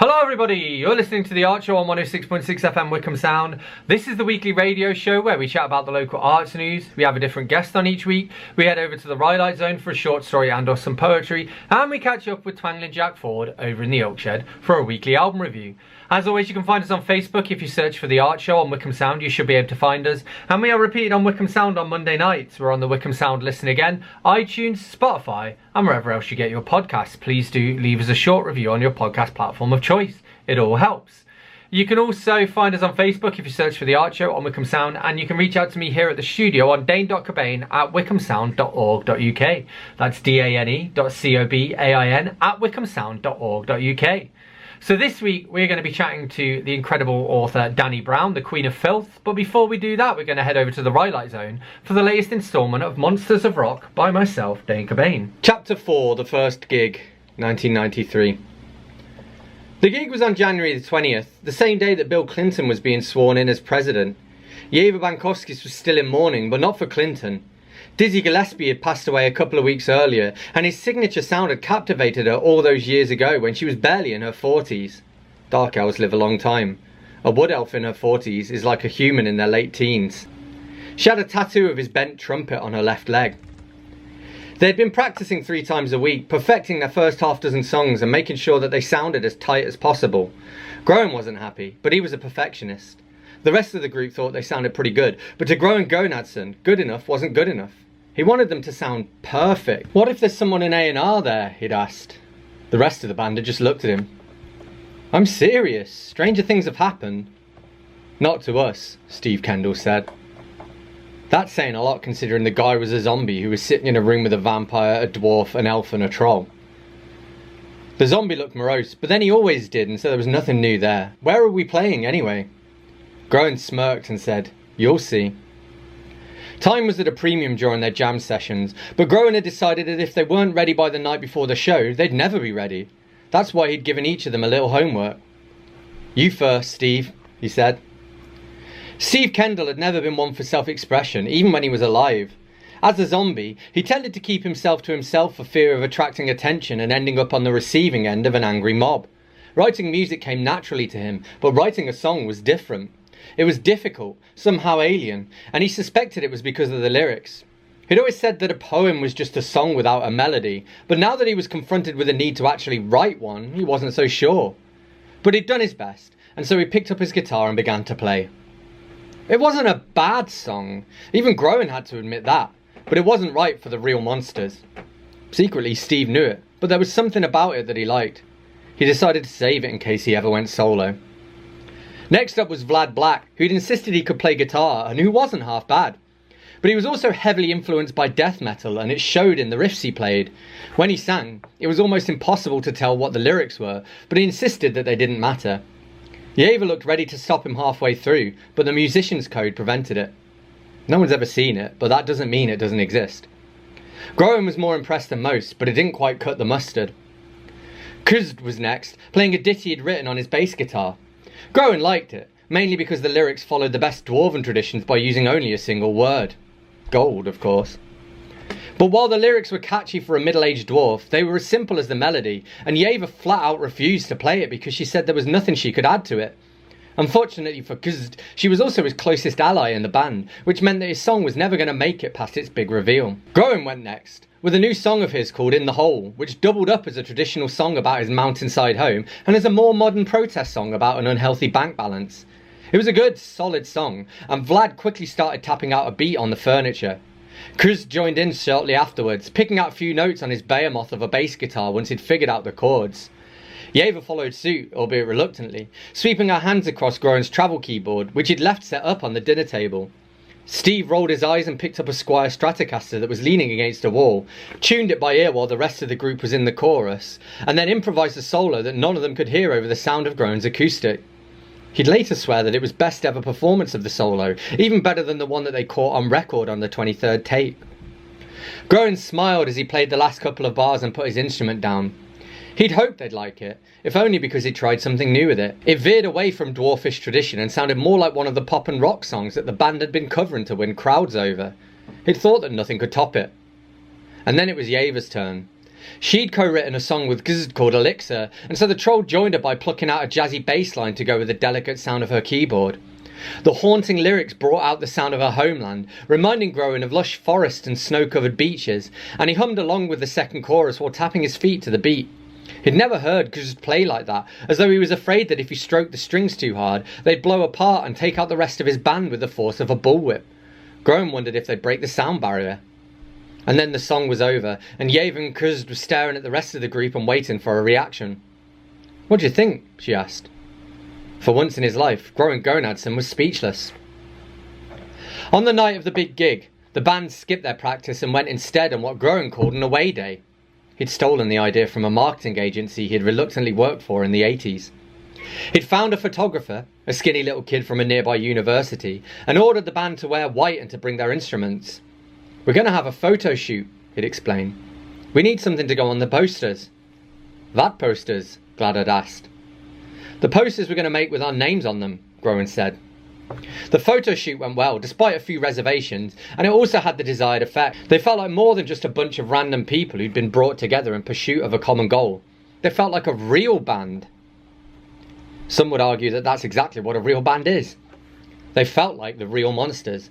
Hello everybody, you're listening to The Art Show on 106.6 FM Wickham Sound. This is the weekly radio show where we chat about the local arts news. We have a different guest on each week. We head over to the Rhyolite Zone for a short story and or some poetry. And we catch up with Twangling Jack Ford over in the Oak Shed for a weekly album review. As always, you can find us on Facebook. If you search for The Art Show on Wickham Sound, you should be able to find us. And we are repeated on Wickham Sound on Monday nights. We're on the Wickham Sound Listen Again, iTunes, Spotify, and wherever else you get your podcasts. Please do leave us a short review on your podcast platform of choice. It all helps. You can also find us on Facebook if you search for The Art Show on Wickham Sound, and you can reach out to me here at the studio on dane.cobain at wickhamsound.org.uk. That's dane.cobain at wickhamsound.org.uk. So this week we're going to be chatting to the incredible author Dani Brown, the Queen of Filth. But before we do that, we're going to head over to the Rhyolite Zone for the latest instalment of Monsters of Rock by myself, Dane Cobain. Chapter 4, The First Gig, 1993. The gig was on January the 20th, the same day that Bill Clinton was being sworn in as president. Yeva Bankovskis was still in mourning, but not for Clinton. Dizzy Gillespie had passed away a couple of weeks earlier, and his signature sound had captivated her all those years ago when she was barely in her 40s. Dark elves live a long time. A wood elf in her 40s is like a human in their late teens. She had a tattoo of his bent trumpet on her left leg. They had been practicing 3 times a week, perfecting their first half dozen songs and making sure that they sounded as tight as possible. Groen wasn't happy, but he was a perfectionist. The rest of the group thought they sounded pretty good, but to Groen Gonadson, good enough wasn't good enough. He wanted them to sound perfect. What if there's someone in A&R there, he'd asked. The rest of the band had just looked at him. I'm serious, stranger things have happened. Not to us, Steve Kendall said. That's saying a lot considering the guy was a zombie who was sitting in a room with a vampire, a dwarf, an elf and a troll. The zombie looked morose, but then he always did, and so there was nothing new there. Where are we playing anyway? Groen smirked and said, You'll see. Time was at a premium during their jam sessions, but Groen had decided that if they weren't ready by the night before the show, they'd never be ready. That's why he'd given each of them a little homework. You first, Steve, he said. Steve Kendall had never been one for self-expression, even when he was alive. As a zombie, he tended to keep himself to himself for fear of attracting attention and ending up on the receiving end of an angry mob. Writing music came naturally to him, but writing a song was different. It was difficult, somehow alien, and he suspected it was because of the lyrics. He'd always said that a poem was just a song without a melody, but now that he was confronted with the need to actually write one, he wasn't so sure. But he'd done his best, and so he picked up his guitar and began to play. It wasn't a bad song, even Groen had to admit that, but it wasn't right for the real monsters. Secretly, Steve knew it, but there was something about it that he liked. He decided to save it in case he ever went solo. Next up was Vlad Black, who'd insisted he could play guitar and who wasn't half bad. But he was also heavily influenced by death metal, and it showed in the riffs he played. When he sang, it was almost impossible to tell what the lyrics were, but he insisted that they didn't matter. Yeva looked ready to stop him halfway through, but the musician's code prevented it. No one's ever seen it, but that doesn't mean it doesn't exist. Groen was more impressed than most, but it didn't quite cut the mustard. Kuzd was next, playing a ditty he'd written on his bass guitar. Groen liked it, mainly because the lyrics followed the best dwarven traditions by using only a single word. Gold, of course. But while the lyrics were catchy for a middle-aged dwarf, they were as simple as the melody, and Yeva flat out refused to play it because she said there was nothing she could add to it. Unfortunately for Kuzd, she was also his closest ally in the band, which meant that his song was never going to make it past its big reveal. Groen went next, with a new song of his called In the Hole, which doubled up as a traditional song about his mountainside home and as a more modern protest song about an unhealthy bank balance. It was a good, solid song, and Vlad quickly started tapping out a beat on the furniture. Kuz joined in shortly afterwards, picking out a few notes on his behemoth of a bass guitar once he'd figured out the chords. Yeva followed suit, albeit reluctantly, sweeping her hands across Groen's travel keyboard, which he'd left set up on the dinner table. Steve rolled his eyes and picked up a Squier Stratocaster that was leaning against a wall, tuned it by ear while the rest of the group was in the chorus, and then improvised a solo that none of them could hear over the sound of Groen's acoustic. He'd later swear that it was best ever performance of the solo, even better than the one that they caught on record on the 23rd take. Groen smiled as he played the last couple of bars and put his instrument down. He'd hoped they'd like it, if only because he'd tried something new with it. It veered away from dwarfish tradition and sounded more like one of the pop and rock songs that the band had been covering to win crowds over. He'd thought that nothing could top it. And then it was Yeva's turn. She'd co-written a song with Gz called Elixir, and so the troll joined her by plucking out a jazzy bass line to go with the delicate sound of her keyboard. The haunting lyrics brought out the sound of her homeland, reminding Groen of lush forests and snow-covered beaches, and he hummed along with the second chorus while tapping his feet to the beat. He'd never heard Gz play like that, as though he was afraid that if he stroked the strings too hard, they'd blow apart and take out the rest of his band with the force of a bullwhip. Groen wondered if they'd break the sound barrier. And then the song was over, and Yave and Gz were staring at the rest of the group and waiting for a reaction. "What do you think?" she asked. For once in his life, Groen Gonadson was speechless. On the night of the big gig, the band skipped their practice and went instead on what Groen called an away day. He'd stolen the idea from a marketing agency he'd reluctantly worked for in the 80s. He'd found a photographer, a skinny little kid from a nearby university, and ordered the band to wear white and to bring their instruments. "We're going to have a photo shoot," he'd explain. "We need something to go on the posters." "What posters?" Glad asked. "The posters we're going to make with our names on them," Groen said. The photo shoot went well, despite a few reservations, and it also had the desired effect. They felt like more than just a bunch of random people who'd been brought together in pursuit of a common goal. They felt like a real band. Some would argue that that's exactly what a real band is. They felt like the real monsters.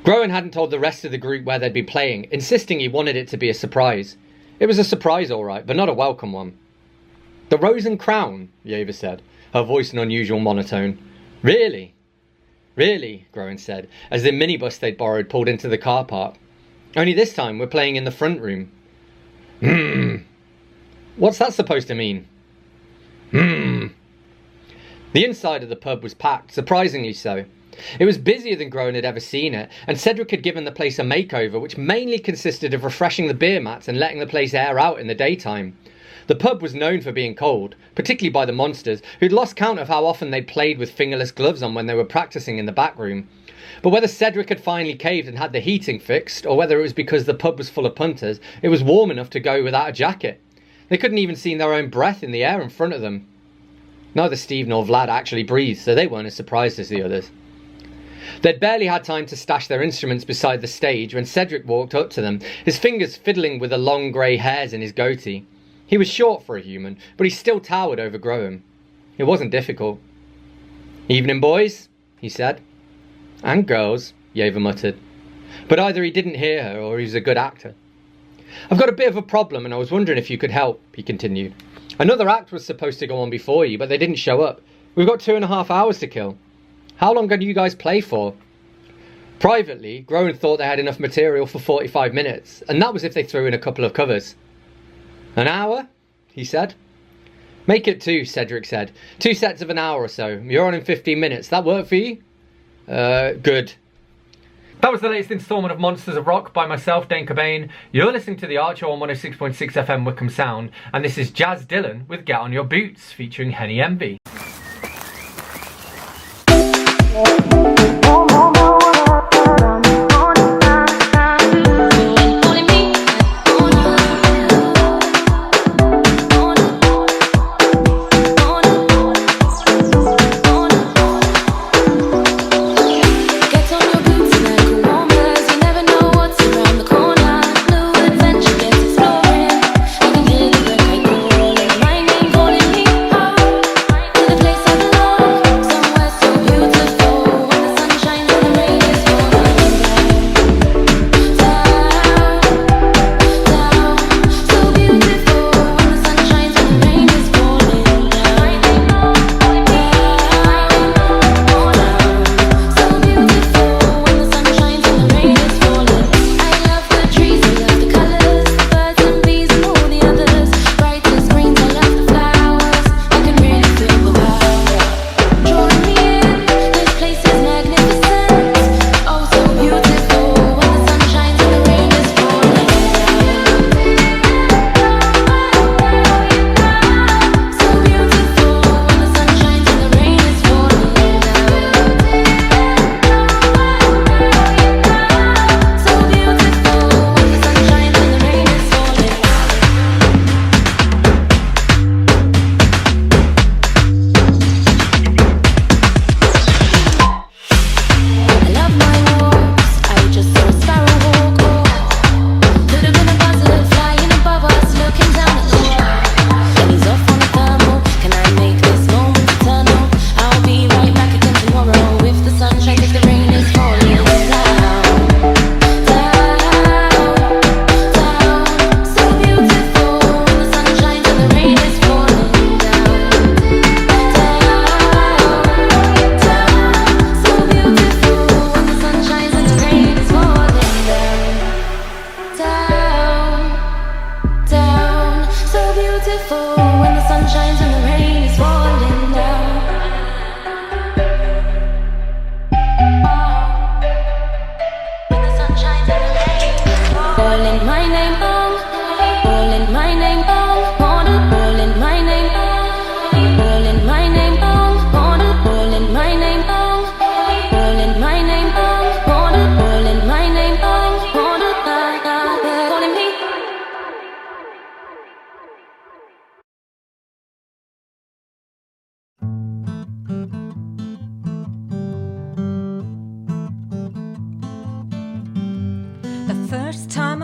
Groen hadn't told the rest of the group where they'd be playing, insisting he wanted it to be a surprise. It was a surprise, all right, but not a welcome one. "The Rose and Crown," Yeva said, her voice an unusual monotone. "Really?" "Really," Groen said, as the minibus they'd borrowed pulled into the car park. "Only this time we're playing in the front room." "What's that supposed to mean?" The inside of the pub was packed, surprisingly so. It was busier than Groen had ever seen it, and Cedric had given the place a makeover which mainly consisted of refreshing the beer mats and letting the place air out in the daytime. The pub was known for being cold, particularly by the monsters, who'd lost count of how often they'd played with fingerless gloves on when they were practicing in the back room. But whether Cedric had finally caved and had the heating fixed, or whether it was because the pub was full of punters, it was warm enough to go without a jacket. They couldn't even see their own breath in the air in front of them. Neither Steve nor Vlad actually breathed, so they weren't as surprised as the others. They'd barely had time to stash their instruments beside the stage when Cedric walked up to them, his fingers fiddling with the long grey hairs in his goatee. He was short for a human, but he still towered over Groen. It wasn't difficult. "Evening, boys," he said. "And girls," Yeva muttered. But either he didn't hear her or he was a good actor. "I've got a bit of a problem and I was wondering if you could help," he continued. "Another act was supposed to go on before you, but they didn't show up. We've got 2.5 hours to kill. How long can you guys play for?" Privately, Groen thought they had enough material for 45 minutes, and that was if they threw in a couple of covers. "An hour?" he said. "Make it 2, Cedric said. 2 sets of an hour or so. You're on in 15 minutes. That work for you?" Good. That was the latest instalment of Monsters of Rock by myself, Dane Cobain. You're listening to The Archer on 106.6 FM Wickham Sound, and this is Jazz Dillon with Get On Your Boots, featuring Henny Envy.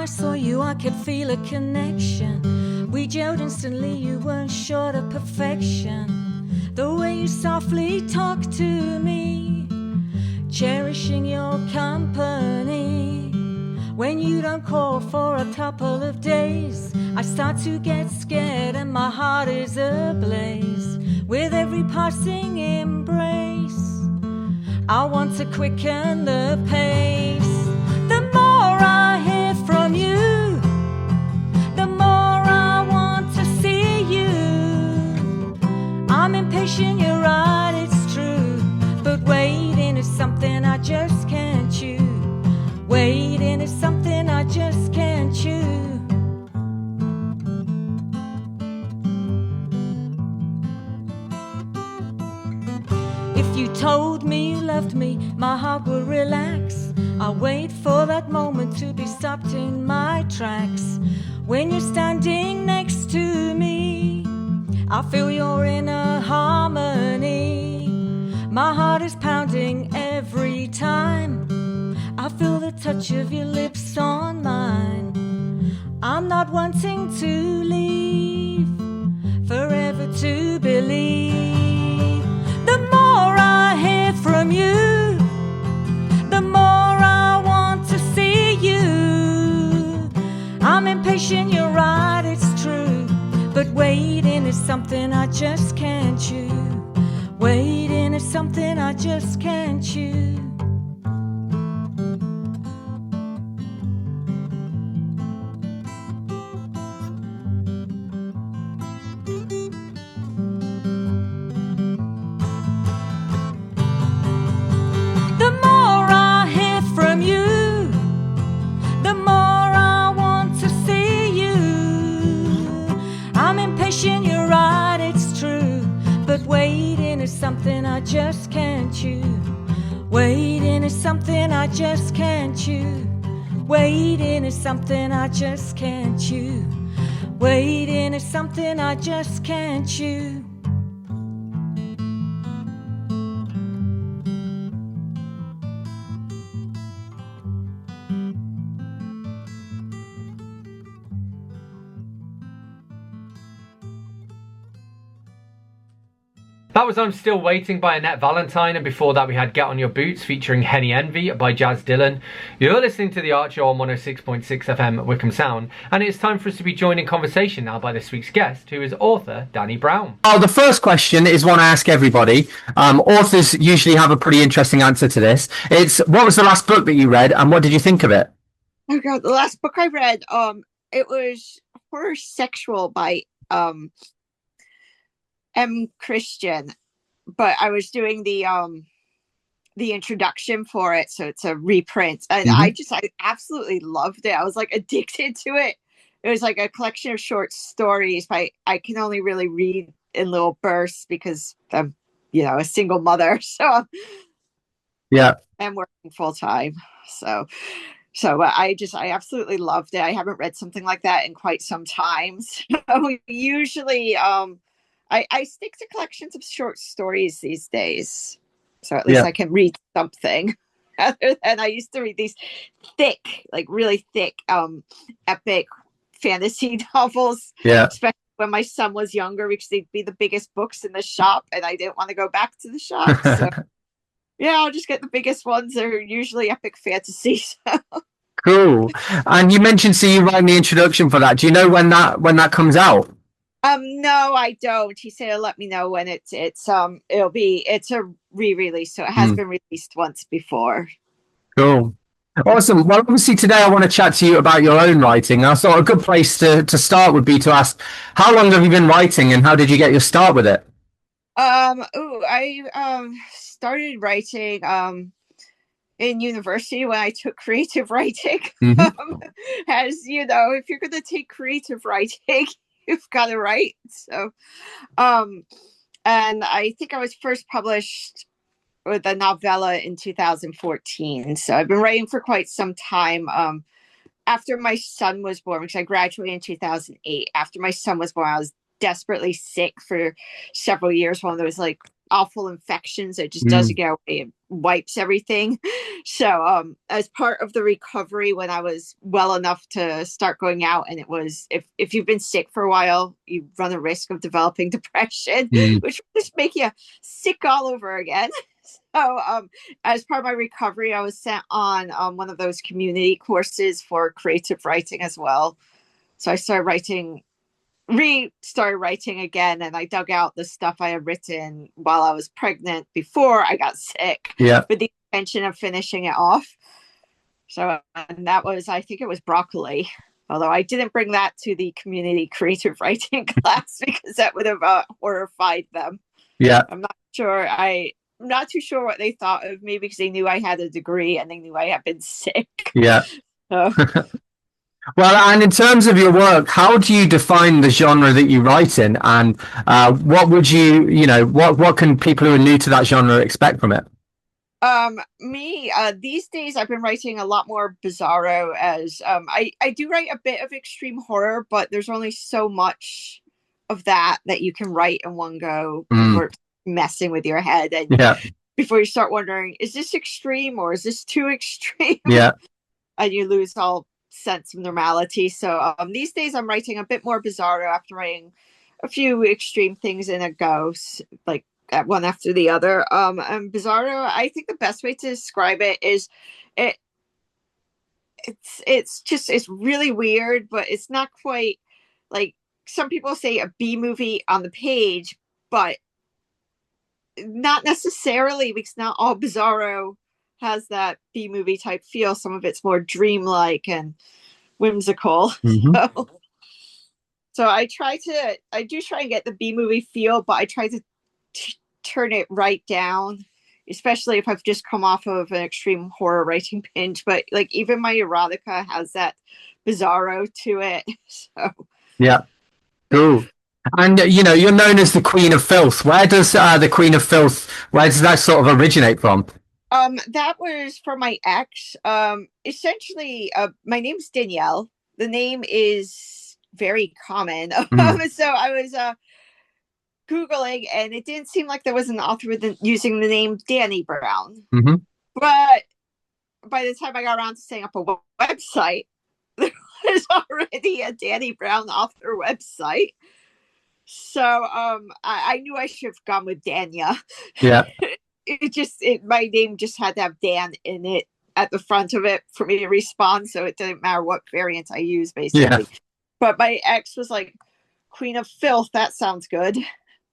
I saw you, I could feel a connection. We gelled instantly, you weren't short of perfection. The way you softly talked to me, cherishing your company. When you don't call for a couple of days, I start to get scared and my heart is ablaze. With every passing embrace, I want to quicken the pace. The more I hear from you, the more I want to see you. I'm impatient, you're right, it's true, but waiting is something I just can't chew. Waiting is something I just can't chew. If you told me you loved me, my heart would relax. I wait for that moment to be stopped in my tracks. When you're standing next to me, I feel your inner harmony. My heart is pounding every time I feel the touch of your lips on mine. I'm not wanting to leave, forever to believe. The more I hear from you, the more I want to see you. I'm impatient, you're right, it's true, but waiting is something I just can't chew. Waiting is something I just can't chew. Something I just can't chew. Waiting is something I just can't chew. Waiting is something I just can't chew. Waiting is something I just can't chew. That was I'm Still Waiting by Annette Valentine, and before that we had Get On Your Boots featuring Henny Envy by Jazz Dillon. You're listening to The Archer on 106.6 FM Wickham Sound, and it's time for us to be joined in conversation now by this week's guest, who is author Dani Brown. Oh, the first question is one I ask everybody. Authors usually have a pretty interesting answer to this. It's, what was the last book that you read, and what did you think of it? Oh God, the last book I read, it was Horror Sexual by M. Christian, but I was doing the introduction for it, so it's a reprint, and I absolutely loved it. I was like addicted to it. It was like a collection of short stories, but I can only really read in little bursts because I'm, a single mother, so yeah, I'm working full time, so I absolutely loved it. I haven't read something like that in quite some time. So usually, I stick to collections of short stories these days, so at least I can read something. Other than I used to read these thick, like really thick, epic fantasy novels. Yeah. Especially when my son was younger, because they'd be the biggest books in the shop, and I didn't want to go back to the shop. So yeah, I'll just get the biggest ones. They're usually epic fantasy. So. Cool. And you mentioned, so you writing the introduction for that. Do you know when that comes out? No, I don't. He said he'll let me know when it's a re-release, so it has been released once before. Cool. Awesome. Well, obviously today I want to chat to you about your own writing. I thought a good place to start would be to ask, how long have you been writing and how did you get your start with it? I started writing in university when I took creative writing. As you know, if you're going to take creative writing, you've got to write. So, and I think I was first published with a novella in 2014. So I've been writing for quite some time. After my son was born, because I graduated in 2008. After my son was born, I was desperately sick for several years. One of those like awful infections. It just doesn't get away. It wipes everything. So as part of the recovery, when I was well enough to start going out, and it was, if you've been sick for a while, you run a risk of developing depression, which will just make you sick all over again. So as part of my recovery, I was sent on one of those community courses for creative writing as well. So I restarted writing again, and I dug out the stuff I had written while I was pregnant before I got sick, with the intention of finishing it off. So, and that was, I think it was broccoli, although I didn't bring that to the community creative writing class because that would have horrified them. I'm not too sure what they thought of me, because they knew I had a degree and they knew I had been sick. So. Well, and in terms of your work, how do you define the genre that you write in, and what would what can people who are new to that genre expect from it? These days I've been writing a lot more bizarro, as I do write a bit of extreme horror, but there's only so much of that you can write in one go before messing with your head, and before you start wondering, is this extreme or is this too extreme? And you lose all sense of normality. So these days I'm writing a bit more bizarro after writing a few extreme things in a go, like one after the other. And bizarro, I think the best way to describe it is it's really weird, but it's not quite like some people say a B movie on the page, but not necessarily, because not all bizarro has that B movie type feel. Some of it's more dreamlike and whimsical. So I do try and get the B movie feel, but I try to turn it right down, especially if I've just come off of an extreme horror writing binge. But like even my erotica has that bizarro to it. So cool. And you're known as the Queen of Filth. Where does the Queen of Filth, where does that sort of originate from? That was from my ex. Essentially, my name's Danielle. The name is very common. So I was Googling, and it didn't seem like there was an author using the name Dani Brown. But by the time I got around to setting up a website, there was already a Dani Brown author website. So I knew I should have gone with Dania. My name just had to have Dan in it at the front of it for me to respond, so it didn't matter what variant I use, basically. But my ex was like, Queen of Filth, that sounds good.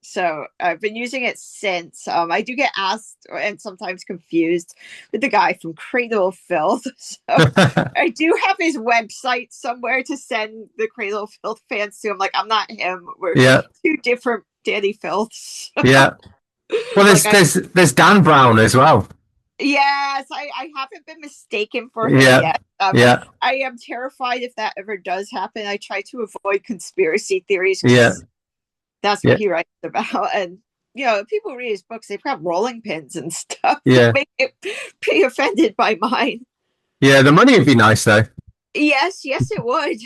So I've been using it since. I do get asked and sometimes confused with the guy from Cradle of Filth. So I do have his website somewhere to send the Cradle of Filth fans to. I'm like, I'm not him. We're two different Dani Filths. Well, there's Dan Brown as well. Yes, I haven't been mistaken for him yet. I am terrified if that ever does happen. I try to avoid conspiracy theories. That's what he writes about. And, people read his books, they've got rolling pins and stuff. Make it pretty offended by mine. The money would be nice, though. Yes, it would.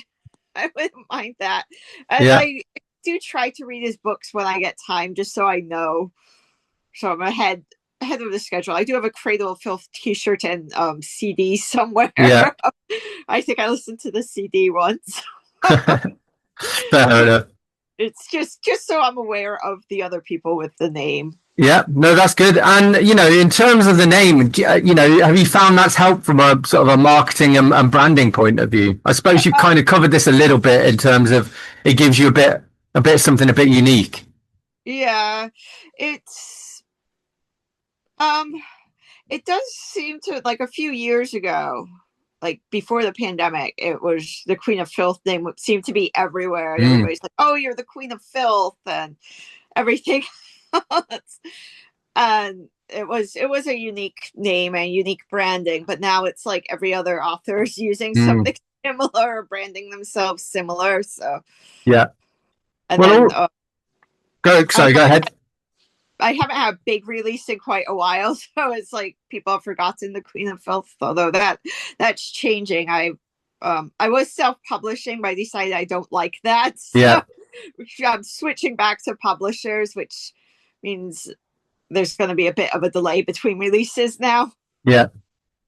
I wouldn't mind that. And I do try to read his books when I get time, just so I know. So I'm ahead of the schedule. I do have a Cradle of Filth t-shirt and CD somewhere. I think I listened to the CD once. Fair enough. It's just so I'm aware of the other people with the name. No, that's good. And in terms of the name, have you found that's helped from a sort of a marketing and branding point of view? I suppose you've kind of covered this a little bit in terms of it gives you a bit something a bit unique. It's it does seem to, like, a few years ago, like before the pandemic, it was the Queen of Filth name seemed to be everywhere. And everybody's like, oh, you're the Queen of Filth and everything else. And it was a unique name and unique branding, but now it's like every other author is using something similar or branding themselves similar. So and well, then go ahead. I haven't had a big release in quite a while, so it's like people have forgotten the Queen of Filth, although that's changing. I was self-publishing, but I decided I don't like that. So I'm switching back to publishers, which means there's going to be a bit of a delay between releases now. Yeah.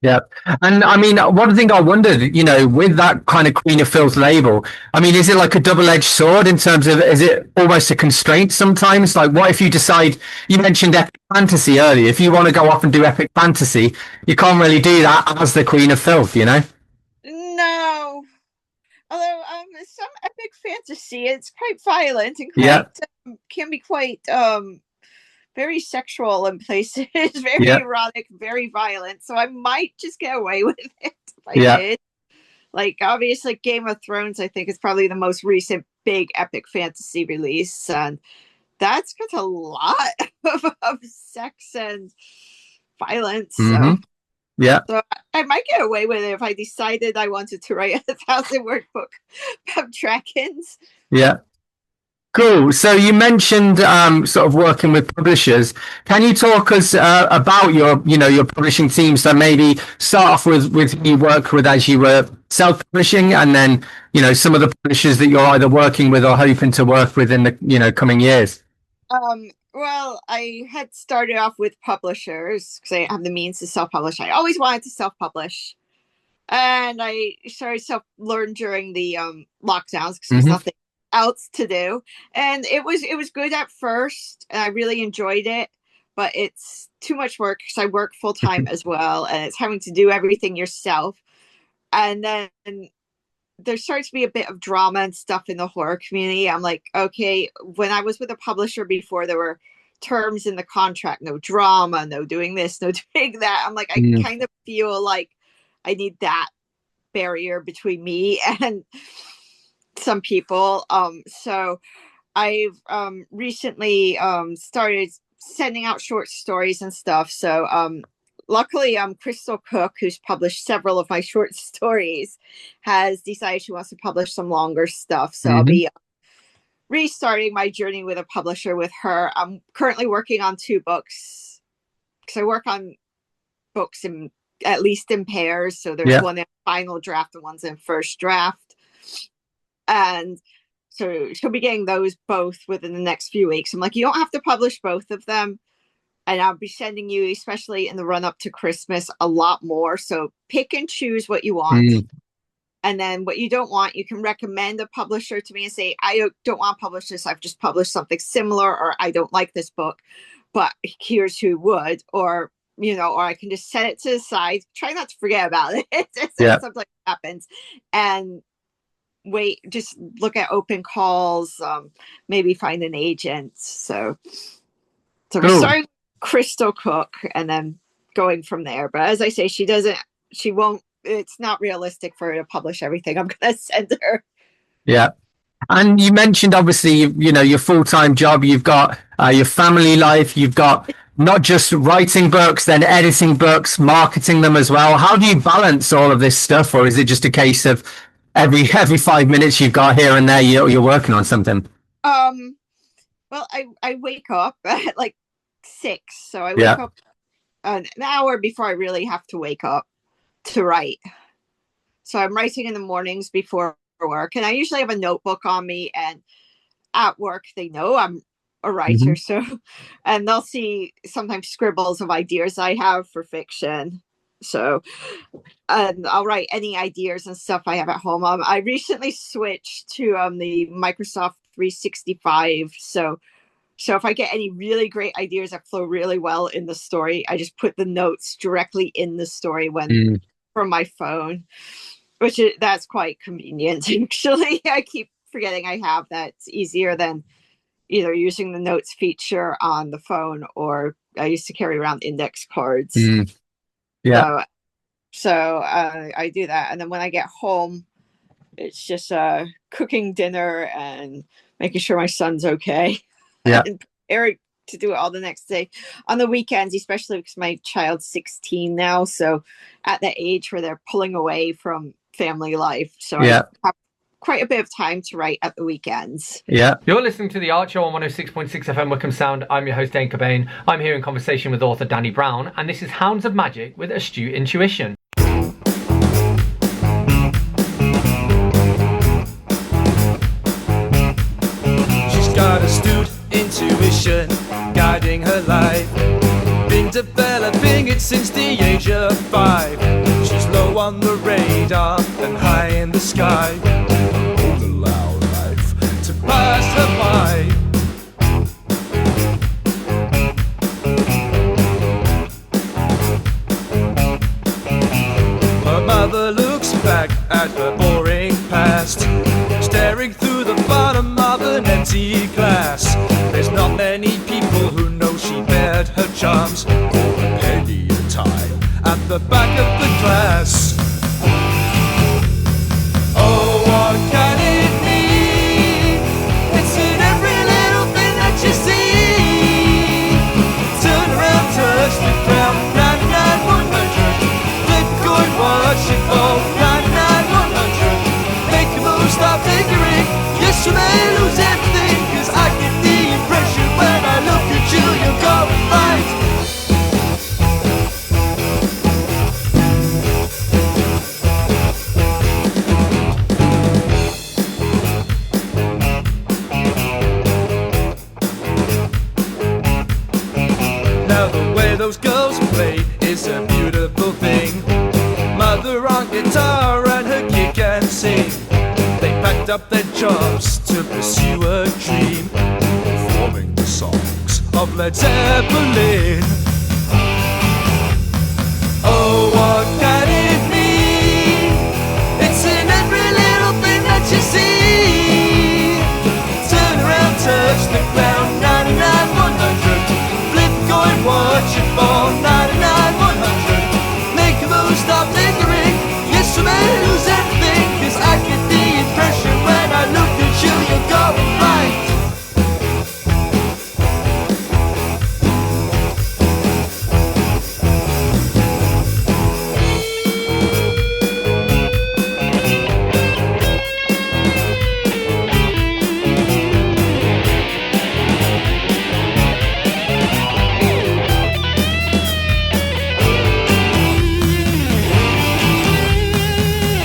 Yeah. And I mean, one thing I wondered, with that kind of Queen of Filth label, I mean, is it like a double-edged sword in terms of, is it almost a constraint sometimes? Like, what if you decide, you mentioned epic fantasy earlier, if you want to go off and do epic fantasy, you can't really do that as the Queen of Filth, No. Although some epic fantasy, it's quite violent and quite, can be quite very sexual in places, very erotic, very violent. So I might just get away with it if I did. Like, obviously, Game of Thrones, I think, is probably the most recent big epic fantasy release. And that's got a lot of sex and violence. Mm-hmm. So I might get away with it if I decided I wanted to write a 1,000-word book about dragons. Yeah. Cool. So you mentioned sort of working with publishers. Can you talk us about your publishing team? So maybe start off with who you work with as you were self-publishing, and then some of the publishers that you're either working with or hoping to work with in the coming years. Well, I had started off with publishers because I have the means to self-publish. I always wanted to self-publish, and I started self-learn during the lockdowns because there's nothing else to do, and it was good at first, and I really enjoyed it, but it's too much work because I work full-time as well, and it's having to do everything yourself. And then there starts to be a bit of drama and stuff in the horror community. I'm like, okay, when I was with a publisher before, there were terms in the contract, no drama, no doing this, no doing that. I'm like, I kind of feel like I need that barrier between me and some people. So I've recently started sending out short stories and stuff. So luckily, Crystal Cook, who's published several of my short stories, has decided she wants to publish some longer stuff. So I'll be restarting my journey with a publisher with her. I'm currently working on 2 books because I work on books at least in pairs. So there's one in final draft and one's in first draft. And so she'll be getting those both within the next few weeks. I'm like, you don't have to publish both of them. And I'll be sending you, especially in the run up to Christmas, a lot more. So pick and choose what you want. And then what you don't want, you can recommend a publisher to me and say, I don't want to publish this. I've just published something similar, or I don't like this book, but here's who would. Or, or I can just set it to the side. Try not to forget about it. Something happens. And wait, just look at open calls, maybe find an agent. So we're starting Crystal Cook and then going from there. But as I say, she won't, it's not realistic for her to publish everything I'm going to send her. Yeah. And you mentioned, obviously, your full-time job, you've got your family life, you've got not just writing books, then editing books, marketing them as well. How do you balance all of this stuff? Or is it just a case of every 5 minutes you've got here and there, you're working on something? Well, I wake up at like 6, so I wake up an hour before I really have to wake up to write. So I'm writing in the mornings before work, and I usually have a notebook on me, and at work they know I'm a writer. So, and they'll see sometimes scribbles of ideas I have for fiction. So, and I'll write any ideas and stuff I have at home. I recently switched to the Microsoft 365. So if I get any really great ideas that flow really well in the story, I just put the notes directly in the story from my phone, that's quite convenient. Actually, I keep forgetting I have that. It's easier than either using the notes feature on the phone, or I used to carry around index cards. So I do that, and then when I get home, it's just cooking dinner and making sure my son's okay. And Eric to do it all the next day. On the weekends, especially because my child's 16 now, so at the age where they're pulling away from family life. So I have quite a bit of time to write at the weekends. You're listening to The Art Show on 106.6 FM Wickham Sound. I'm your host, Dane Cobain. I'm here in conversation with author Dani Brown, and this is Hounds of Magic with Astute Intuition. She's got astute intuition guiding her life. been developing it since the age of 5. She's low on the radar and high in the sky. Won't allow life to pass her by. Her mother looks back at her boring past, staring through the bottom of an empty glass. There's not many people who know she bared her charms for a penny a time at the back of the class. Oh, what can it mean? It's in every little thing that you see. Turn around, touch the ground, 99, 100. Flip coin, watch it fall, 99, 100. Make a move, stop tinkering. Yes, you may lose everything, 'cause I get the impression when I look at you, you're going right. Now the way those girls play is a beautiful thing. Mother on guitar and her kid can sing. They packed up their jobs to pursue a dream, performing the songs of Led Zeppelin. Oh, what can it mean? It's in every little thing that you see. Turn around, touch the ground, 99, 100. Flip coin, watch it fall, 99, 100. Make a move, stop tinkering. Yes, you may lose everything, 'cause I get the impression when I look at you, you're going right.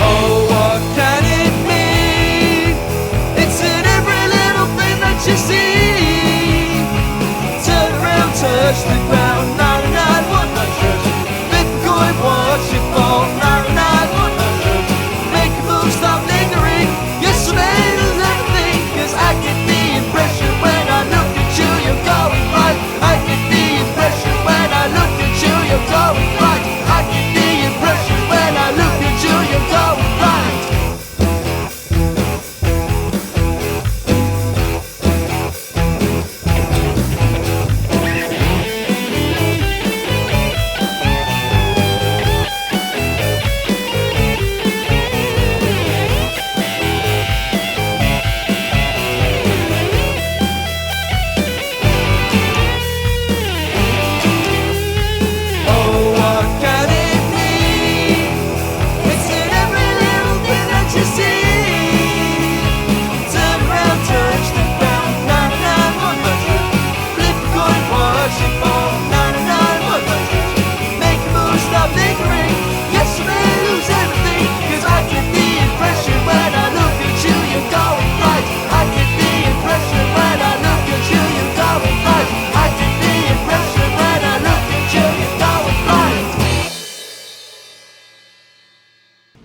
Oh, what can it mean? It's in every little thing that you see. Turn around, touch the ground, 99, 100. Flip a coin, watch it fall, 99, 100. Make a move, stop lingering. Yes, you may lose everything, 'cause I get the impression when I look at you, you're going right. I get the impression when I look at you, you're going right. I get the impression when I look at you, you're going right. Oh, what can it mean? It's in every little thing that you see. Turn around, touch the ground, 99, 100. Flip a coin, watch it fall, 99, 100. Make a move, stop lingering. Yes, you may lose everything, 'cause I get the impression when I look at you, you're going right. I get the impression when I look at you, you're going right. I get the impression when I look at you, you're going right.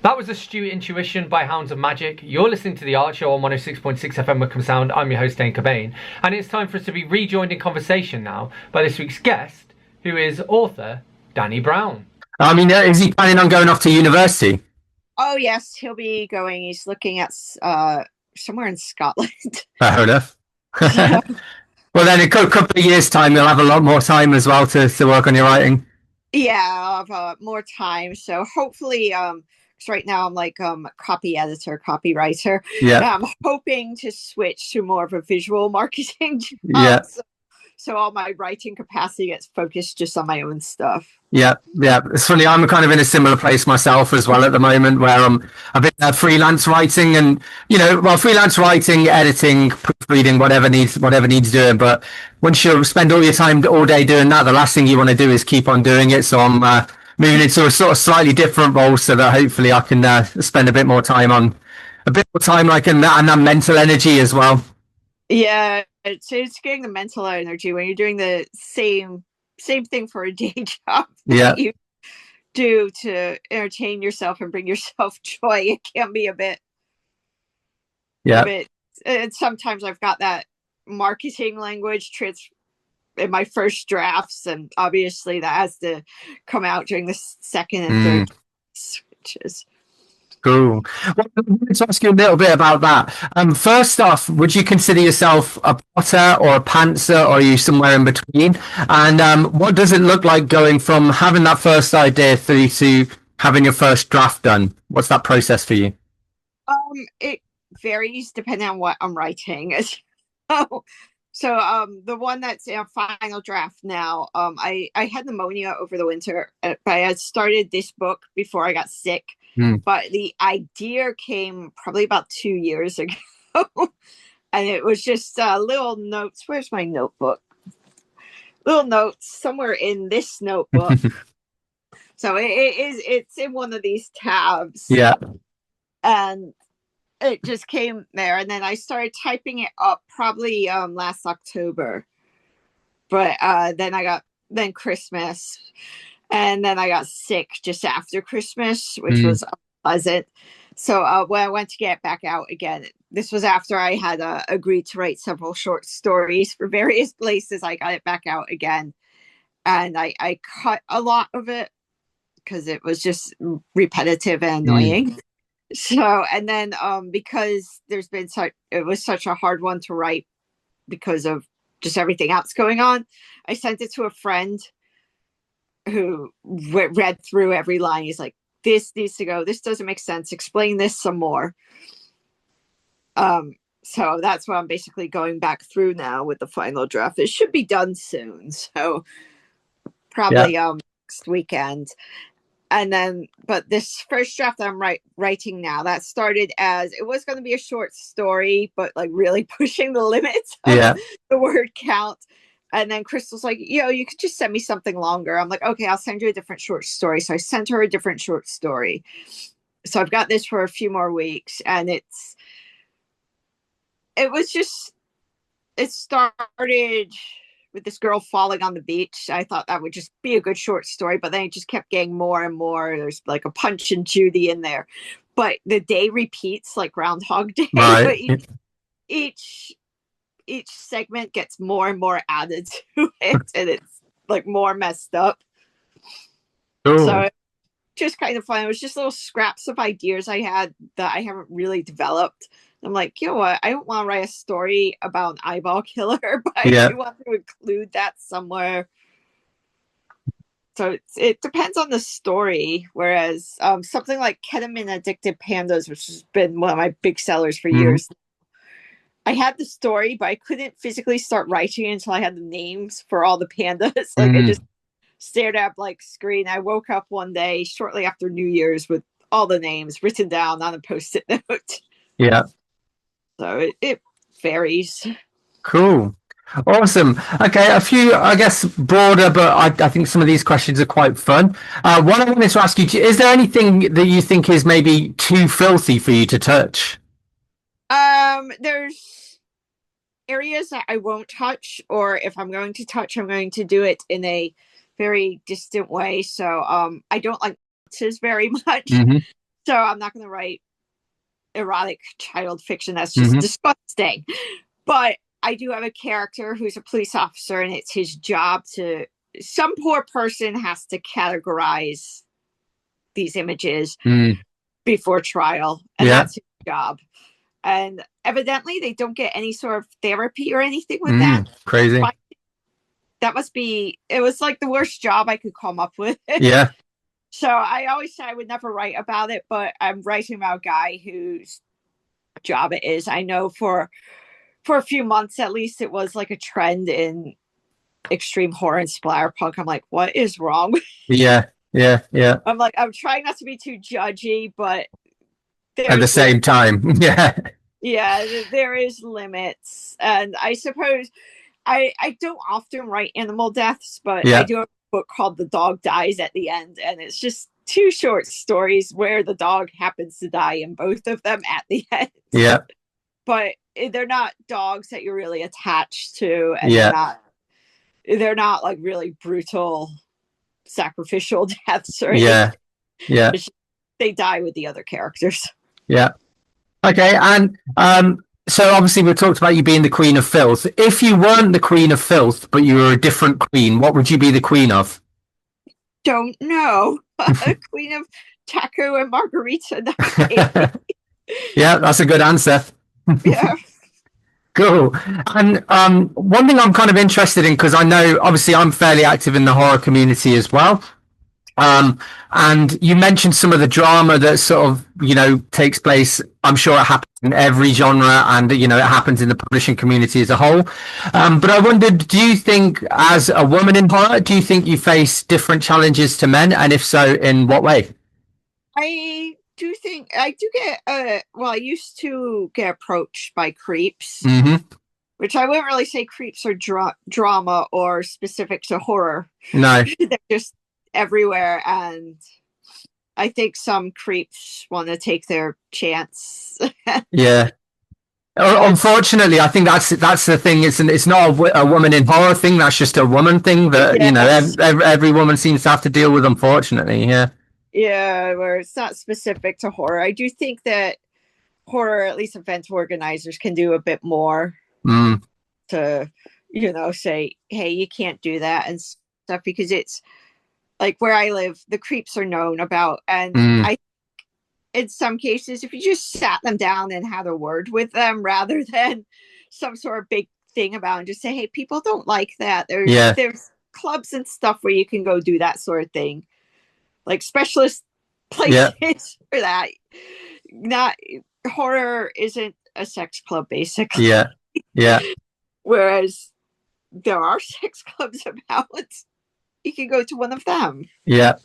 That was Astute Intuition by Hounds of Magic. You're listening to The Art Show on 106.6 FM Wickham Sound. I'm your host, Dane Cobain. And it's time for us to be rejoined in conversation now by this week's guest, who is author Dani Brown. I mean, is he planning on going off to university? Oh yes, he'll be going. He's looking at somewhere in Scotland. Fair enough. Well, then a couple of years' time, you'll have a lot more time as well to work on your writing. Yeah, I'll have more time. So hopefully, 'cause right now I'm like copy editor, copywriter. Yeah. And I'm hoping to switch to more of a visual marketing job. Yeah. So all my writing capacity gets focused just on my own stuff. Yeah. It's funny. I'm kind of in a similar place myself as well at the moment, where I've been freelance writing, and freelance writing, editing, proofreading, whatever needs doing. But once you spend all your time all day doing that, the last thing you want to do is keep on doing it. So I'm moving into a sort of slightly different role, so that hopefully I can spend a bit more time and that mental energy as well. Yeah, it's getting the mental energy when you're doing the same same thing for a day job Yeah. that you do to entertain yourself and bring yourself joy. It can be a bit, Yeah. and sometimes I've got that marketing language in my first drafts, and obviously that has to come out during the second and third drafts, which is Cool. Well, I wanted to ask you a little bit about that. First off, would you consider yourself a potter or a pantser, or are you somewhere in between? And what does it look like going from having that first idea through to having your first draft done? What's that process for you? it varies depending on what I'm writing. So the one that's in a final draft now, I had pneumonia over the winter, but I had started this book before I got sick. But the idea came probably about 2 years ago. And it was just little notes. Where's my notebook? Little notes somewhere in this notebook. So it's in one of these tabs. Yeah. And it just came there, and then I started typing it up probably last October. But then Christmas, and then I got sick just after Christmas, which was unpleasant. So when I went to get it back out again, this was after I had agreed to write several short stories for various places. I got it back out again, and I cut a lot of it because it was just repetitive and annoying. So, and then because it was such a hard one to write because of just everything else going on, I sent it to a friend who read through every line. He's like, this needs to go, this doesn't make sense, explain this some more. So that's what I'm basically going back through now with the final draft. It should be done soon, so probably next weekend. And then, but this first draft that I'm writing now, that started as, it was going to be a short story, but like really pushing the limits of the word count. And then Crystal's like, you could just send me something longer. I'm like, okay, I'll send you a different short story. So I sent her a different short story. So I've got this for a few more weeks, and it started with this girl falling on the beach. I thought that would just be a good short story, but then it just kept getting more and more. There's like a Punch and Judy in there, but the day repeats like Groundhog Day. Right. But each segment gets more and more added to it, and it's like more messed up. Cool. So just kind of fun. It was just little scraps of ideas I had that I haven't really developed. I'm like, you know what? I don't want to write a story about an eyeball killer, but I do want to include that somewhere. So it depends on the story. Whereas something like Ketamine Addicted Pandas, which has been one of my big sellers for years, I had the story, but I couldn't physically start writing it until I had the names for all the pandas. Like I just stared at like screen. I woke up one day shortly after New Year's with all the names written down on a Post-it note. Yeah. So it varies. Cool. Awesome. Okay, a few, I guess, broader, but I think some of these questions are quite fun. One I wanted to ask you, is there anything that you think is maybe too filthy for you to touch? There's areas that I won't touch, or if I'm going to touch, I'm going to do it in a very distant way. So I don't like this very much. So I'm not going to write erotic child fiction. That's just disgusting. But I do have a character who's a police officer, and it's his job some poor person has to categorize these images before trial, and that's his job. And evidently they don't get any sort of therapy or anything with that. Crazy. But that must be, it was like the worst job I could come up with. Yeah. So I always say I would never write about it, but I'm writing about a guy whose job it is. I know for a few months at least, it was like a trend in extreme horror and splatterpunk. I'm like, what is wrong? Yeah. I'm like, I'm trying not to be too judgy, but at the same time, there is limits. And I suppose I don't often write animal deaths, but I do have a book called The Dog Dies at the End, and it's just 2 short stories where the dog happens to die in both of them at the end. But they're not dogs that you're really attached to, and they're not like really brutal sacrificial deaths or anything. Yeah. Yeah. They die with the other characters. Yeah. Okay. And so obviously we talked about you being the Queen of Filth. If you weren't the Queen of Filth, but you were a different queen, what would you be the queen of? Don't know. Queen of Taco and Margarita. Yeah, that's a good answer. Yeah. Cool. And one thing I'm kind of interested in, because I know obviously I'm fairly active in the horror community as well. And you mentioned some of the drama that sort of, takes place. I'm sure it happens in every genre, and, it happens in the publishing community as a whole. But I wondered, do you think as a woman in horror, do you think you face different challenges to men? And if so, in what way? I do think I do get, I used to get approached by creeps, which I wouldn't really say creeps are drama or specific to horror. No. They're just everywhere, and I think some creeps want to take their chance. Yeah. Unfortunately, I think that's the thing. It's not a woman in horror thing. That's just a woman thing that Yes. every woman seems to have to deal with. Unfortunately, yeah. Yeah, where it's not specific to horror. I do think that horror, at least event organizers, can do a bit more to, say, hey, you can't do that and stuff, because it's like where I live, the creeps are known about. And I, in some cases, if you just sat them down and had a word with them rather than some sort of big thing about it, and just say, hey, people don't like that. There's clubs and stuff where you can go do that sort of thing. Like specialist places for that. Not horror isn't a sex club, basically. Yeah. Yeah. Whereas there are sex clubs about. You can go to one of them. Yeah.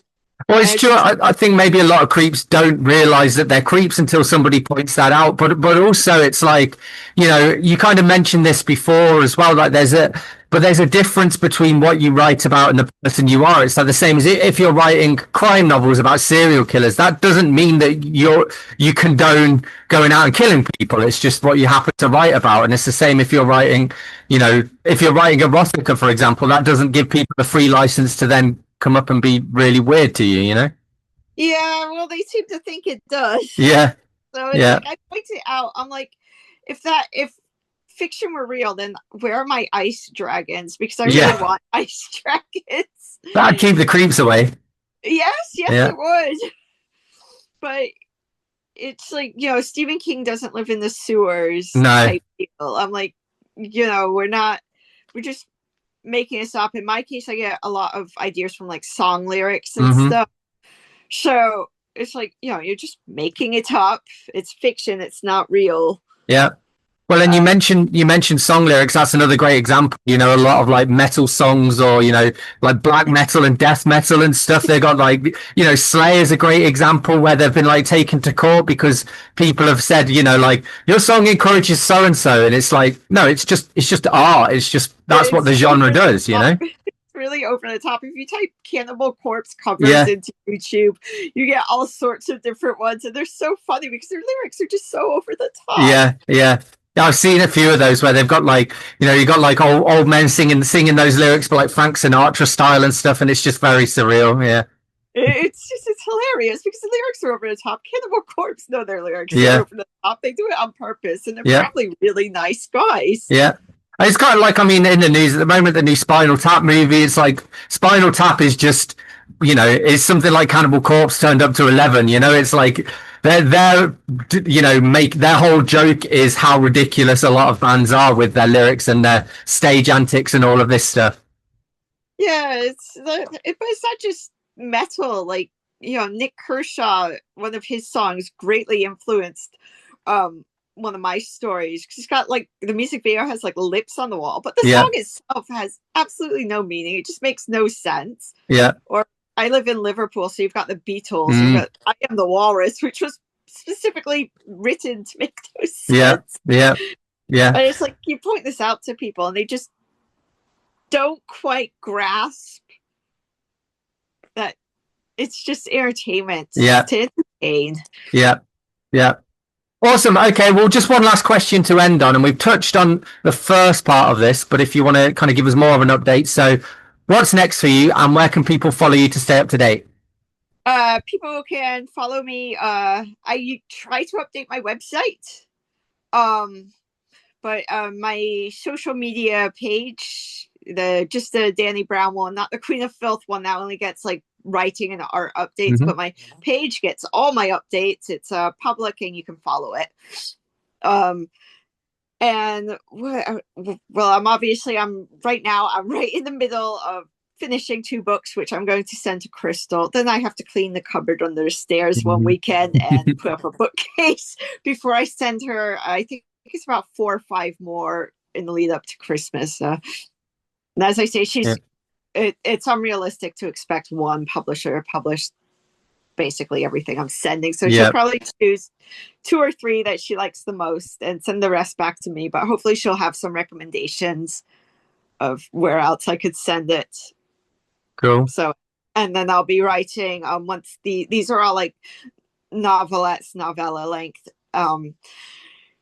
Well, it's true. I think maybe a lot of creeps don't realize that they're creeps until somebody points that out. But also, it's like, you kind of mentioned this before as well. Like there's a difference between what you write about and the person you are. It's like the same as if you're writing crime novels about serial killers. That doesn't mean that you condone going out and killing people. It's just what you happen to write about. And it's the same if you're writing, if you're writing erotica, for example, that doesn't give people a free license to then come up and be really weird to you, Yeah, well, they seem to think it does. Yeah. So it's like, I point it out. I'm like, if fiction were real, then where are my ice dragons? Because I really want ice dragons. That'd keep the creeps away. Yes, it would. But it's like, Stephen King doesn't live in the sewers. No. Type deal. I'm like, we're just making this up. In my case, I get a lot of ideas from like song lyrics and stuff. So it's like, you're just making it up. It's fiction. It's not real. Yeah. Well, and you mentioned song lyrics. That's another great example. A lot of like metal songs, or like black metal and death metal and stuff. They got like, Slayer's a great example where they've been like taken to court because people have said, like your song encourages so and so, and it's like, no, it's just art. It's just that's what the genre does. It's really over the top. If you type Cannibal Corpse covers into YouTube, you get all sorts of different ones, and they're so funny because their lyrics are just so over the top. Yeah, I've seen a few of those where they've got like, you got like old men singing those lyrics, but like Frank Sinatra style and stuff, and it's just very surreal. Yeah. It's hilarious because the lyrics are over the top. Cannibal Corpse know their lyrics are over the top. They do it on purpose, and they're probably really nice guys. Yeah. It's kind of like, in the news at the moment, the new Spinal Tap movie, it's like Spinal Tap is just, it's something like Cannibal Corpse turned up to 11, it's like their whole joke is how ridiculous a lot of bands are with their lyrics and their stage antics and all of this stuff. Yeah, but it's not just metal. Like, Nick Kershaw, one of his songs greatly influenced one of my stories, because he's got like the music video has like lips on the wall, but the song itself has absolutely no meaning. It just makes no sense. Or I live in Liverpool, so you've got the Beatles. You've got I Am the Walrus, which was specifically written to make no sense. Yeah. But it's like you point this out to people and they just don't quite grasp that it's just entertainment to entertain. Yeah. Awesome. Okay, well, just one last question to end on, and we've touched on the first part of this, but if you want to kind of give us more of an update, so what's next for you, and where can people follow you to stay up to date? People can follow me. I try to update my website, but my social media page, the Dani Brown one, not the Queen of Filth one, that only gets like writing and art updates, but my page gets all my updates. It's public and you can follow it. And well, I'm right now I'm right in the middle of finishing 2 books, which I'm going to send to Crystal. Then I have to clean the cupboard under the stairs one weekend and put up a bookcase before I send her. I think it's about 4 or 5 more in the lead up to Christmas. And as I say, it's unrealistic to expect one publisher to publish basically everything I'm sending. So she'll probably choose 2 or 3 that she likes the most and send the rest back to me. But hopefully she'll have some recommendations of where else I could send it. Cool. So, and then I'll be writing once these are all like novella length.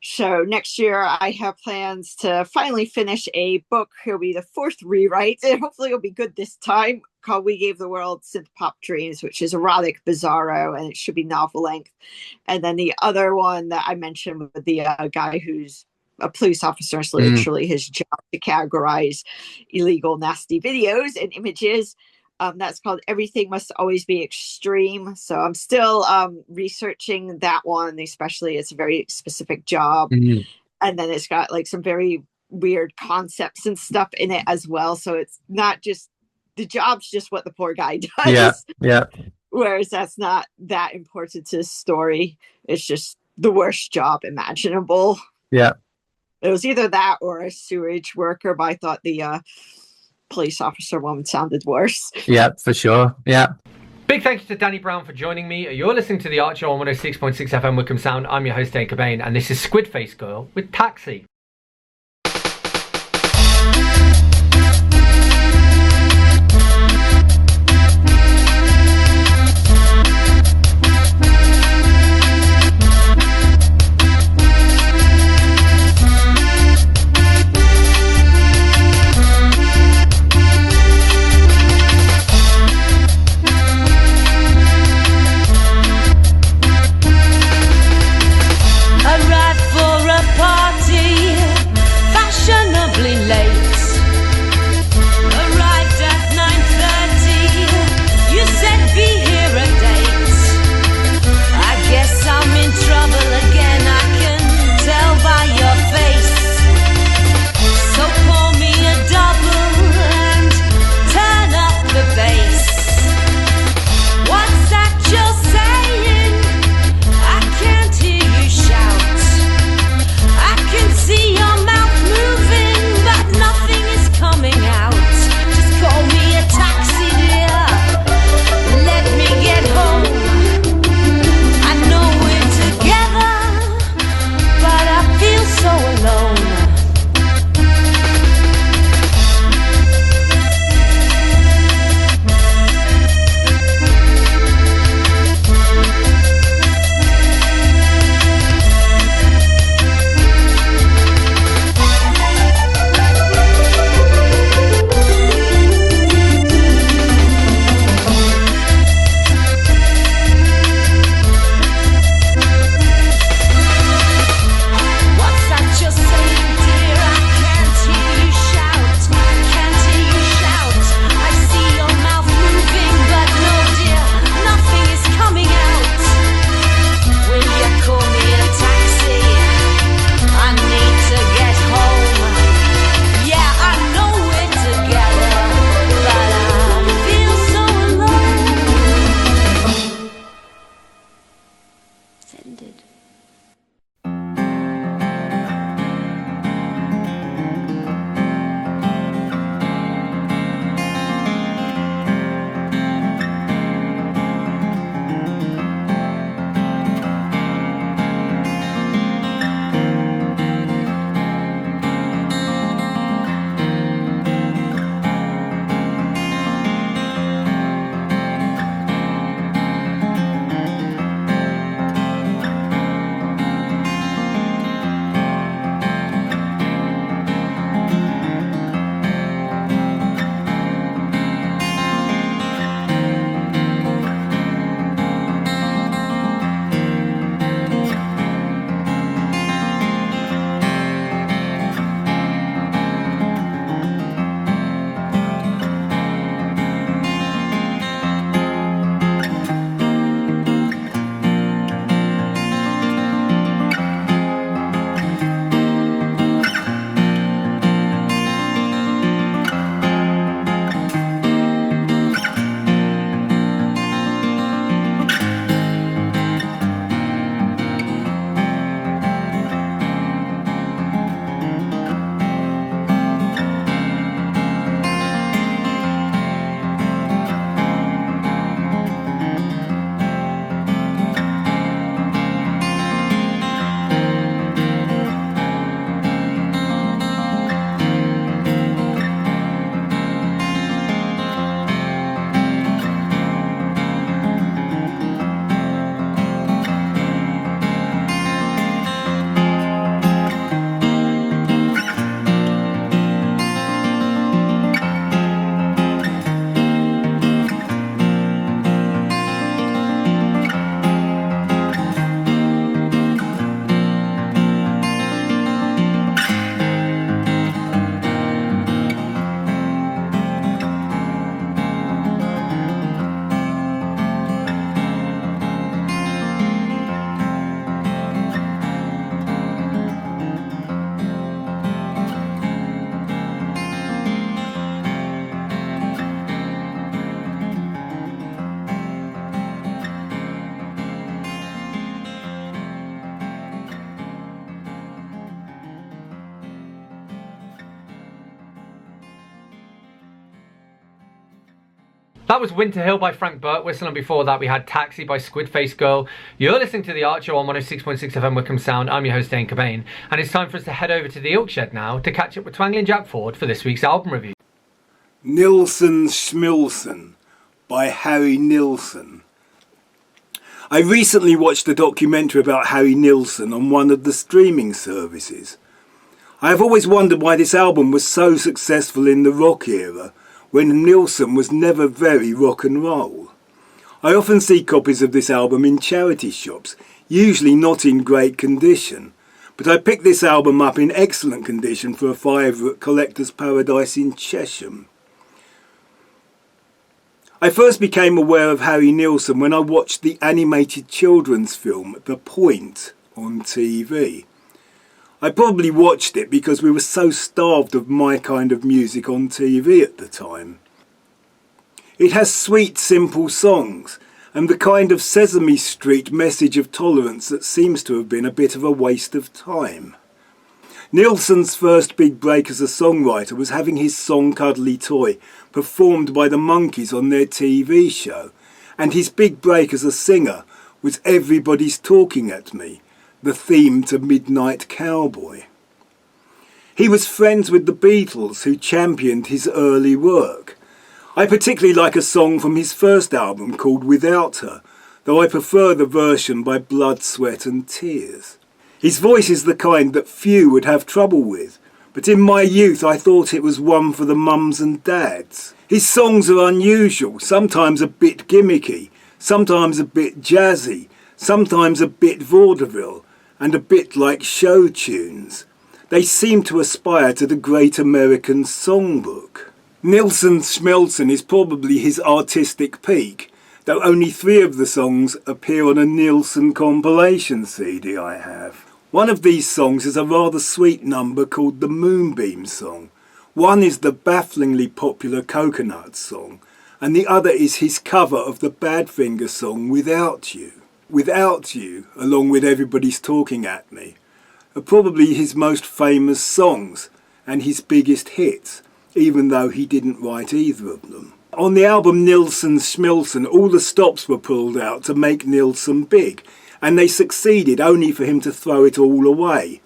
So next year I have plans to finally finish a book. It'll be the 4th rewrite, and hopefully it'll be good this time, called We Gave the World Synth Pop Dreams, which is erotic bizarro, and it should be novel length. And then the other one that I mentioned with the guy who's a police officer, it's literally his job to categorize illegal, nasty videos and images. That's called Everything Must Always Be Extreme. So I'm still researching that one, especially it's a very specific job. And then it's got like some very weird concepts and stuff in it as well. So it's not just, the job's just what the poor guy does. Yeah. Whereas that's not that important to the story. It's just the worst job imaginable. Yeah. It was either that or a sewage worker, but I thought the police officer one sounded worse. Yeah, for sure. Yeah. Big thank you to Dani Brown for joining me. You're listening to The Archer on 106.6 FM Wickham Sound. I'm your host, Dane Cobain, and this is Squid Face Girl with Taxi. Arrived for a party That was Winter Hill by Frank Birtwistle, and before that we had Taxi by Squidface Girl. You're listening to The Art Show on 106.6 FM Wickham Sound. I'm your host Dane Cobain, and it's time for us to head over to the Ilkshed now to catch up with Twangling Jack Ford for this week's album review. Nilsson Schmilsson by Harry Nilsson. I recently watched a documentary about Harry Nilsson on one of the streaming services. I have always wondered why this album was so successful in the rock era, when Nilsson was never very rock and roll. I often see copies of this album in charity shops, usually not in great condition, but I picked this album up in excellent condition for a fiver at Collector's Paradise in Chesham. I first became aware of Harry Nilsson when I watched the animated children's film The Point on TV. I probably watched it because we were so starved of my kind of music on TV at the time. It has sweet, simple songs, and the kind of Sesame Street message of tolerance that seems to have been a bit of a waste of time. Nilsson's first big break as a songwriter was having his song Cuddly Toy performed by the Monkees on their TV show, and his big break as a singer was Everybody's Talking at Me, the theme to Midnight Cowboy. He was friends with the Beatles, who championed his early work. I particularly like a song from his first album called Without Her, though I prefer the version by Blood, Sweat and Tears. His voice is the kind that few would have trouble with, but in my youth I thought it was one for the mums and dads. His songs are unusual, sometimes a bit gimmicky, sometimes a bit jazzy, sometimes a bit vaudeville, and a bit like show tunes. They seem to aspire to the great American songbook. Nilsson Schmelzen is probably his artistic peak, though only 3 of the songs appear on a Nilsson compilation CD I have. One of these songs is a rather sweet number called the Moonbeam Song. One is the bafflingly popular Coconut Song, and the other is his cover of the Badfinger song Without You. Without You, along with Everybody's Talking at Me, are probably his most famous songs and his biggest hits, even though he didn't write either of them. On the album Nilsson Schmilsson, all the stops were pulled out to make Nilsson big, and they succeeded only for him to throw it all away.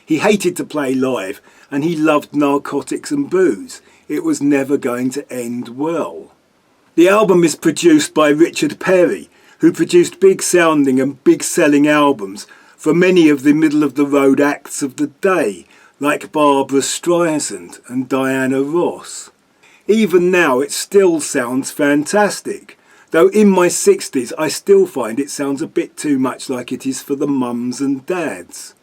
He hated to play live, and he loved narcotics and booze. It was never going to end well. The album is produced by Richard Perry, who produced big-sounding and big-selling albums for many of the middle-of-the-road acts of the day, like Barbra Streisand and Diana Ross. Even now it still sounds fantastic, though in my 60s I still find it sounds a bit too much like it is for the mums and dads.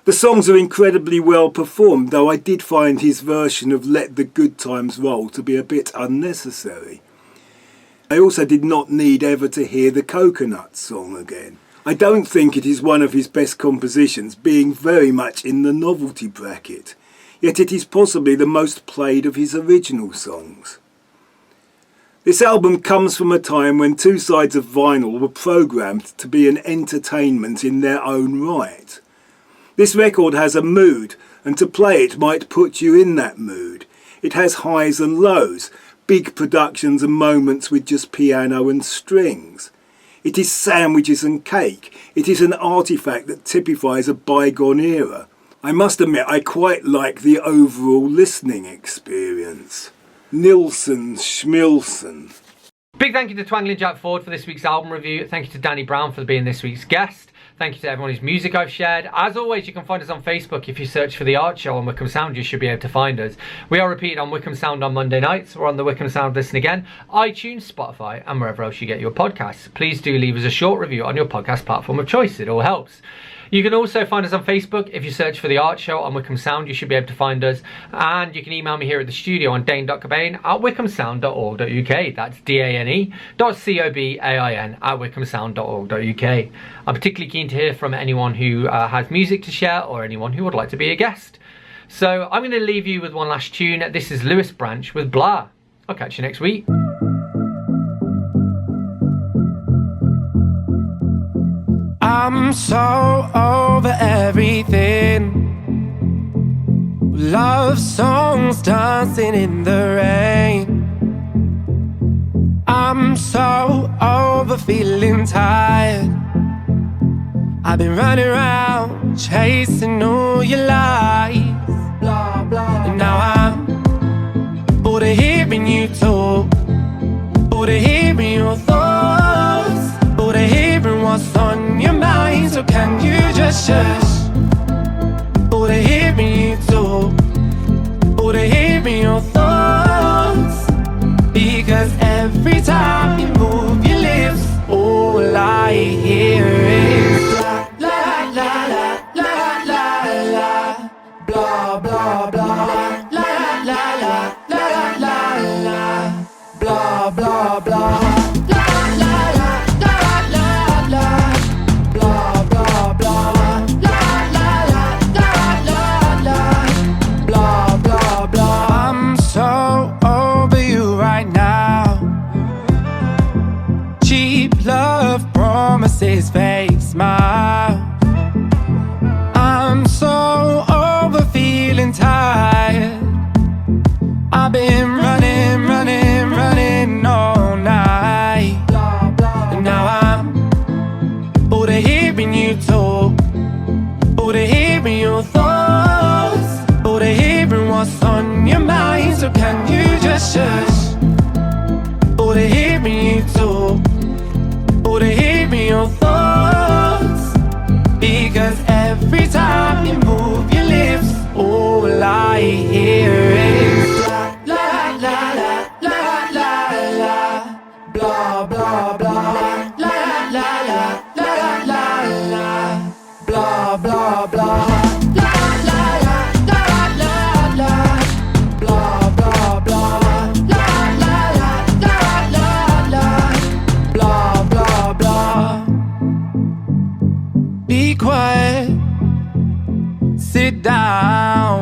The songs are incredibly well performed, though I did find his version of Let the Good Times Roll to be a bit unnecessary. I also did not need ever to hear the Coconut Song again. I don't think it is one of his best compositions, being very much in the novelty bracket, yet it is possibly the most played of his original songs. This album comes from a time when 2 sides of vinyl were programmed to be an entertainment in their own right. This record has a mood, and to play it might put you in that mood. It has highs and lows, big productions and moments with just piano and strings. It is sandwiches and cake. It is an artifact that typifies a bygone era. I must admit I quite like the overall listening experience. Nilsson Schmilsson. Big thank you to Twangling Jack Ford for this week's album review. Thank you to Dani Brown for being this week's guest. Thank you to everyone whose music I've shared. As always, you can find us on Facebook. If you search for The Art Show on Wickham Sound, you should be able to find us. We are repeated on Wickham Sound on Monday nights. We're on the Wickham Sound Listen Again, iTunes, Spotify, and wherever else you get your podcasts. Please do leave us a short review on your podcast platform of choice. It all helps. You can also find us on Facebook. If you search for The Art Show on Wickham Sound, you should be able to find us. And you can email me here at the studio on dane.cobain@wickhamsound.org.uk. That's dane.cobain@wickhamsound.org.uk. I'm particularly keen to hear from anyone who has music to share or anyone who would like to be a guest. So I'm going to leave you with one last tune. This is Lewis Branch with Blah. I'll catch you next week. I'm so over everything. Love songs dancing in the rain. I'm so over feeling tired. I've been running around chasing all your lies, blah, blah. And now I'm bored of hearing you talk, bored of hearing your thoughts, bored of hearing what's on your mind. So can you just shush? Bored of hearing you talk, bored of hearing your thoughts. Because every time you move your lips, all I hear is la la la la la la la, blah blah blah, la la la la la la, blah blah blah. Love promises, fake smiles. I'm so over feeling tired. I've been running, running, running all night. And now I'm bored of hearing you talk, bored of hearing your thoughts, bored of hearing what's on your mind. So can you just shush? Bored of hearing you talk, bored of hearing your thoughts. Because every time you move your lips, all I hear is la la la la la la, blah blah blah, la la la la la la, blah blah blah. Be quiet, sit down,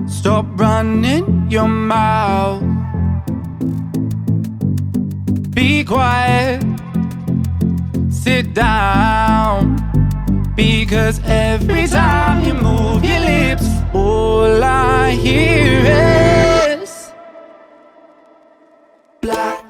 stop running your mouth. Be quiet, sit down, because every time you move your lips, all I hear is black.